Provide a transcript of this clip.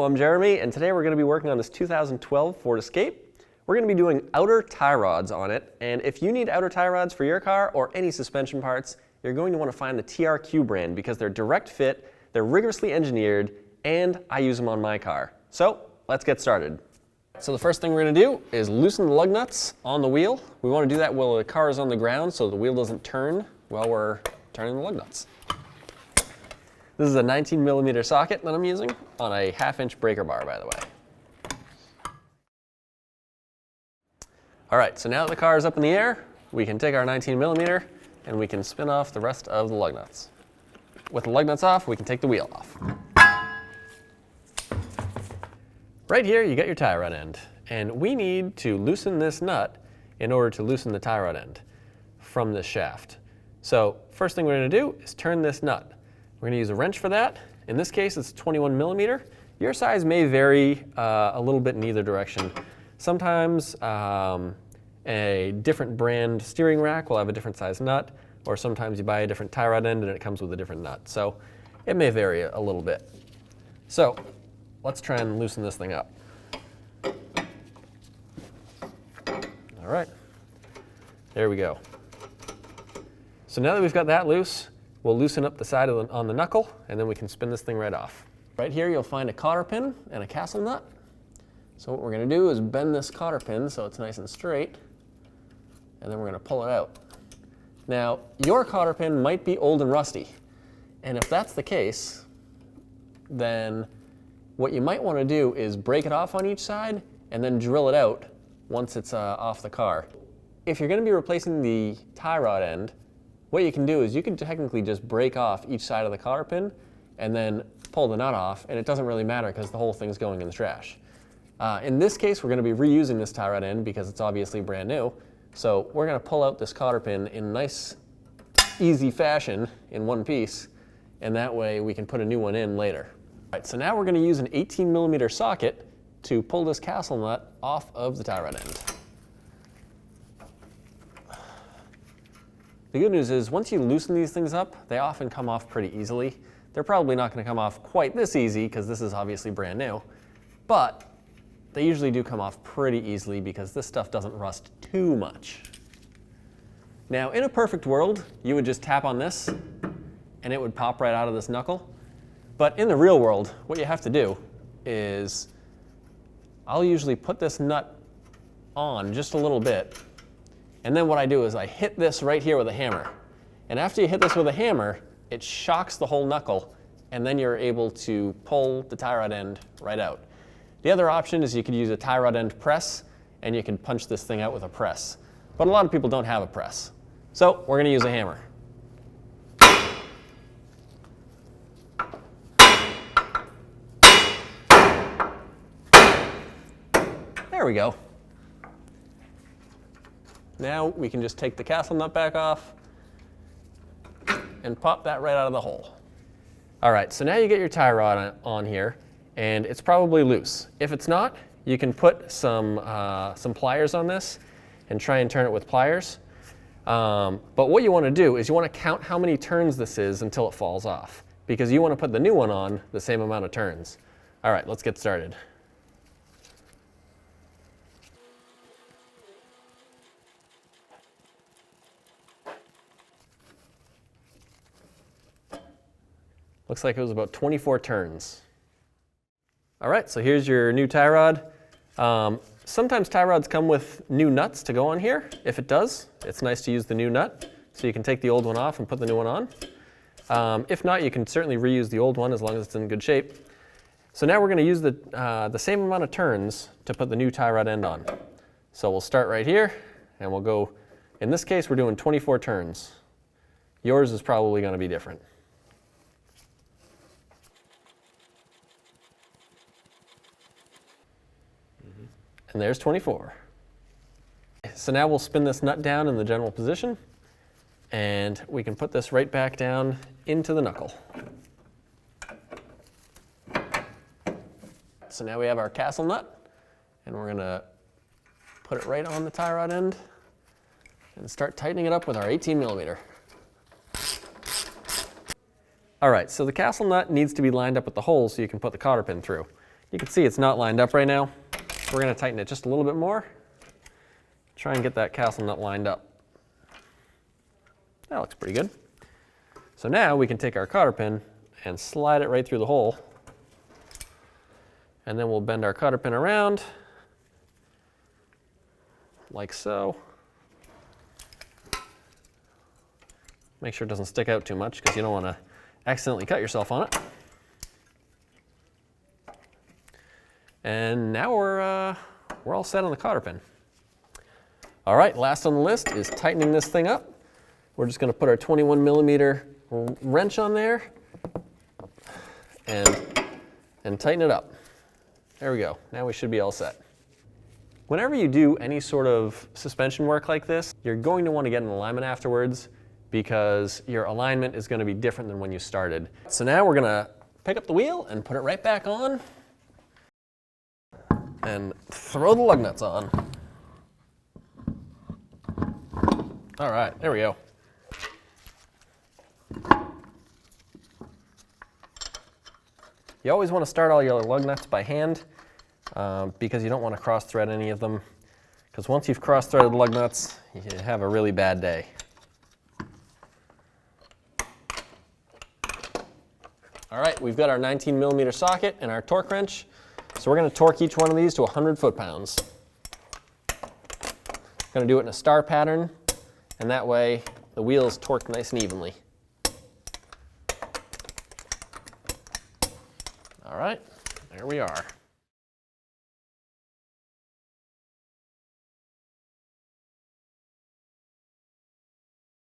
Hello, I'm Jeremy, and today we're going to be working on this 2012 Ford Escape. We're going to be doing outer tie rods on it, and if you need outer tie rods for your car or any suspension parts, you're going to want to find the TRQ brand because they're direct fit, they're rigorously engineered, and I use them on my car. So, let's get started. So the first thing we're going to do is loosen the lug nuts on the wheel. We want to do that while the car is on the ground so the wheel doesn't turn while we're turning the lug nuts. This is a 19mm socket that I'm using on a 1/2-inch breaker bar, by the way. All right, so now that the car is up in the air, we can take our 19mm and we can spin off the rest of the lug nuts. With the lug nuts off, we can take the wheel off. Right here, you got your tie rod end, and we need to loosen this nut in order to loosen the tie rod end from this shaft. So first thing we're going to do is turn this nut. We're going to use a wrench for that. In this case, it's 21mm. Your size may vary a little bit in either direction. Sometimes a different brand steering rack will have a different size nut, or sometimes you buy a different tie rod end and it comes with a different nut. So it may vary a little bit. So let's try and loosen this thing up. All right, there we go. So now that we've got that loose, we'll loosen up the side on the knuckle, and then we can spin this thing right off. Right here you'll find a cotter pin and a castle nut. So what we're going to do is bend this cotter pin so it's nice and straight, and then we're going to pull it out. Now, your cotter pin might be old and rusty, and if that's the case, then what you might want to do is break it off on each side and then drill it out once it's off the car. If you're going to be replacing the tie rod end, what you can do is you can technically just break off each side of the cotter pin and then pull the nut off, and it doesn't really matter because the whole thing's going in the trash. In this case, we're going to be reusing this tie rod end because it's obviously brand new. So we're going to pull out this cotter pin in nice, easy fashion in one piece, and that way we can put a new one in later. All right, so now we're going to use an 18mm socket to pull this castle nut off of the tie rod end. The good news is once you loosen these things up, they often come off pretty easily. They're probably not going to come off quite this easy because this is obviously brand new, but they usually do come off pretty easily because this stuff doesn't rust too much. Now, in a perfect world, you would just tap on this and it would pop right out of this knuckle. But in the real world, what you have to do is I'll usually put this nut on just a little bit, and then what I do is I hit this right here with a hammer. And after you hit this with a hammer, it shocks the whole knuckle, and then you're able to pull the tie rod end right out. The other option is you could use a tie rod end press, and you can punch this thing out with a press. But a lot of people don't have a press. So we're going to use a hammer. There we go. Now we can just take the castle nut back off and pop that right out of the hole. All right, so now you get your tie rod on here, and it's probably loose. If it's not, you can put some pliers on this and try and turn it with pliers. But what you want to do is you want to count how many turns this is until it falls off, because you want to put the new one on the same amount of turns. All right, let's get started. Looks like it was about 24 turns. All right, so here's your new tie rod. Sometimes tie rods come with new nuts to go on here. If it does, it's nice to use the new nut, so you can take the old one off and put the new one on. If not, you can certainly reuse the old one as long as it's in good shape. So now we're going to use the same amount of turns to put the new tie rod end on. So we'll start right here, and we'll go, in this case, we're doing 24 turns. Yours is probably going to be different. And there's 24. So now we'll spin this nut down in the general position, and we can put this right back down into the knuckle. So now we have our castle nut, and we're gonna put it right on the tie rod end and start tightening it up with our 18mm. All right, so the castle nut needs to be lined up with the hole so you can put the cotter pin through. You can see it's not lined up right now. We're going to tighten it just a little bit more. Try and get that castle nut lined up. That looks pretty good. So now we can take our cotter pin and slide it right through the hole. And then we'll bend our cotter pin around like so. Make sure it doesn't stick out too much because you don't want to accidentally cut yourself on it. And now we're all set on the cotter pin. All right, last on the list is tightening this thing up. We're just going to put our 21mm wrench on there and tighten it up. There we go. Now we should be all set. Whenever you do any sort of suspension work like this, you're going to want to get an alignment afterwards because your alignment is going to be different than when you started. So now we're going to pick up the wheel and put it right back on and throw the lug nuts on. All right, there we go. You always want to start all your lug nuts by hand because you don't want to cross-thread any of them, because once you've cross-threaded the lug nuts, you have a really bad day. All right, we've got our 19mm socket and our torque wrench, so we're going to torque each one of these to 100 foot-pounds. Going to do it in a star pattern, and that way the wheel is torqued nice and evenly. All right, there we are.